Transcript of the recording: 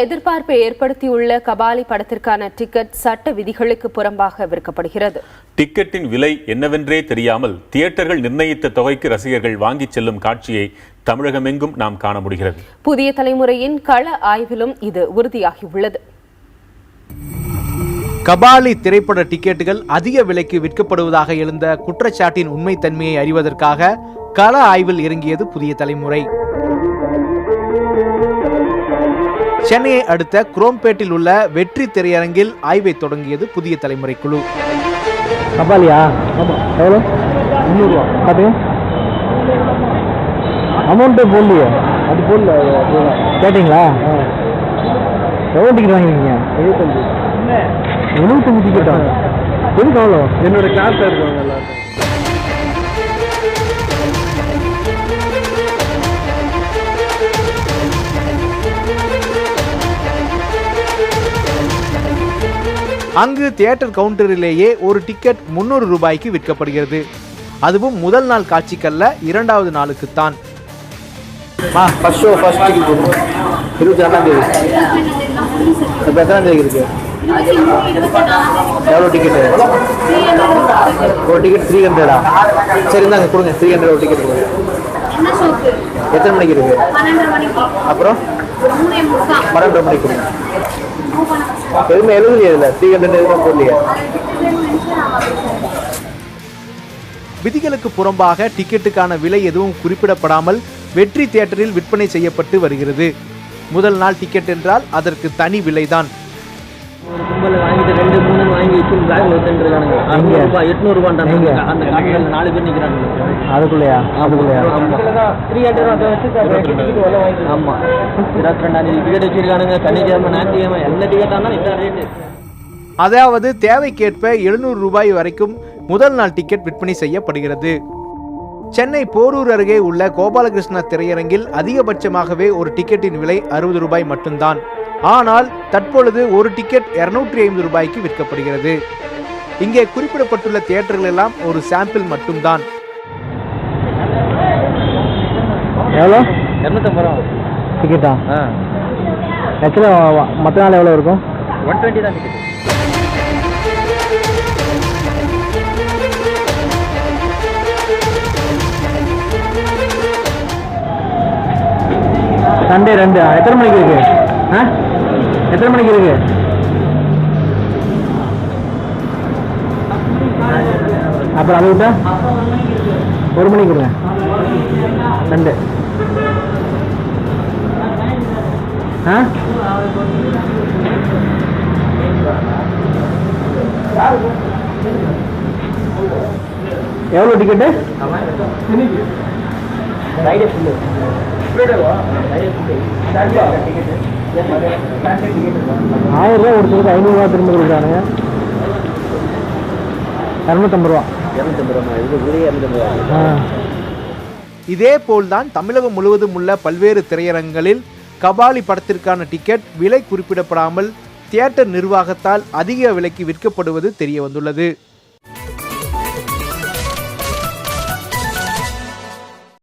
எதிர்பார்ப்பை ஏற்படுத்தியுள்ள கபாலி படத்திற்கான டிக்கெட் சட்ட விதிகளுக்கு புறம்பாக விற்கப்படுகிறது. டிக்கெட்டின் விலை என்னவென்றே தெரியாமல் தியேட்டர்கள் நிர்ணயித்த தொகைக்கு ரசிகர்கள் வாங்கிச் செல்லும் காட்சியை தமிழகமெங்கும் நாம் காண முடிகிறது. புதிய தலைமுறையின் கள ஆய்விலும் இது உறுதியாகியுள்ளது. கபாலி திரைப்பட டிக்கெட்டுகள் அதிக விலைக்கு விற்கப்படுவதாக எழுந்த குற்றச்சாட்டின் உண்மைத்தன்மையை அறிவதற்காக கள ஆய்வில் இறங்கியது புதிய தலைமுறை. சென்னையை அடுத்த குரோம்பேட்டில் உள்ள வெற்றி திரையரங்கில் ஆய்வை தொடங்கியது புதிய தலைமுறை குழு. கபாலியா? ஆமாம். எவ்வளோ? 300 ரூபா. அது அமௌண்ட்டு போடலையே. அது போடல. கேட்டிங்களா? எவ்வளோ டிக்கெட் வாங்கிருக்கீங்க? 75 டிக்கெட்டா? எதுக்கு அவ்வளோ? என்னோட கிளாஸில் இருக்கவங்க எல்லாரும். அங்கு தியேட்டர் கவுண்டரிலேயே ஒரு டிக்கெட் 300 ரூபாய்க்கு விற்கப்படுகிறது. அதுவும் முதல் நாள் காட்சிக்கல்ல, இரண்டாவது நாளுக்குத்தான். எவ்வளோ டிக்கெட்டு? ஒரு டிக்கெட் 300. சரி இருந்தாங்க கொடுங்க. 300 ஒரு டிக்கெட் கொடுங்க. எத்தனை மணிக்கு இருக்கு? அப்புறம் 12 மணிக்கு கொடுங்க. எதுவுமே எழுதலையே இல்லை. 300 எதுவுமே போடலையே. விதிகளுக்கு புறம்பாக டிக்கெட்டுக்கான விலை எதுவும் குறிப்பிடப்படாமல் வெற்றி தியேட்டரில் விற்பனை செய்யப்பட்டு வருகிறது. முதல் நாள் டிக்கெட் என்றால் அதற்கு தனி விலைதான். ஒரு கும்பல் வாங்கிட்டு 2-3 வாங்கி வச்சு பேக்ல வச்சுருக்கானுங்க. 600 ரூபாய் 800 ரூபான்றாங்க. அந்த காட்டில் 4 பேர் நிற்கிறாங்க. அதுக்குள்ளையா? 300 அதை வச்சு ஆமாம் 22 டிக்கெட் வச்சிருக்கானுங்க. சனிக்கிழமை ஞாயிற்றுக்கிழமை எந்த டிக்கெட்டாக இருந்தாலும் இந்த ரேட்டு. அதாவது தேவைக்கேற்ப 700 ரூபாய் வரைக்கும் முதல் நாள் டிக்கெட் விற்பனை செய்யப்படுகிறது. சென்னை போரூர் அருகே உள்ள கோபாலகிருஷ்ணா திரையரங்கில் அதிகபட்சமாகவே ஒரு டிக்கெட்டின் விலை 60 ரூபாய் மட்டும்தான். ஆனால் தற்பொழுது ஒரு டிக்கெட் 250 ரூபாய்க்கு விற்கப்படுகிறது. இங்கே குறிப்பிடப்பட்டுள்ள தியேட்டர்கள் எல்லாம் ஒரு சாம்பிள் மட்டும்தான். எவ்வளோ? 250 ரூபா டிக்கெட்டா? ஆக்சுவலா மற்ற நாள் எவ்வளோ இருக்கும்? 120 தான் டிக்கெட். சண்டே 2. எத்தனை மணிக்கு இருக்கு? எத்தனை மணிக்கு இருக்கு? அப்புறம் அதை விட்டா 1 மணிக்கு கொடுங்க. சண்டே எவ்வளோ டிக்கெட்டு? 1000 ரூபா ஒருத்தருக்கு 500 ரூபா திரும்ப கொடுக்குறானுங்க. 250 ரூபா. இதே போல்தான் தமிழகம் முழுவதும் உள்ள பல்வேறு திரையரங்களில் கபாலி படத்திற்கான டிக்கெட் விலை குறிப்பிடப்படாமல் தியேட்டர் நிர்வாகத்தால் அதிக விலைக்கு விற்கப்படுவது தெரிய வந்துள்ளது.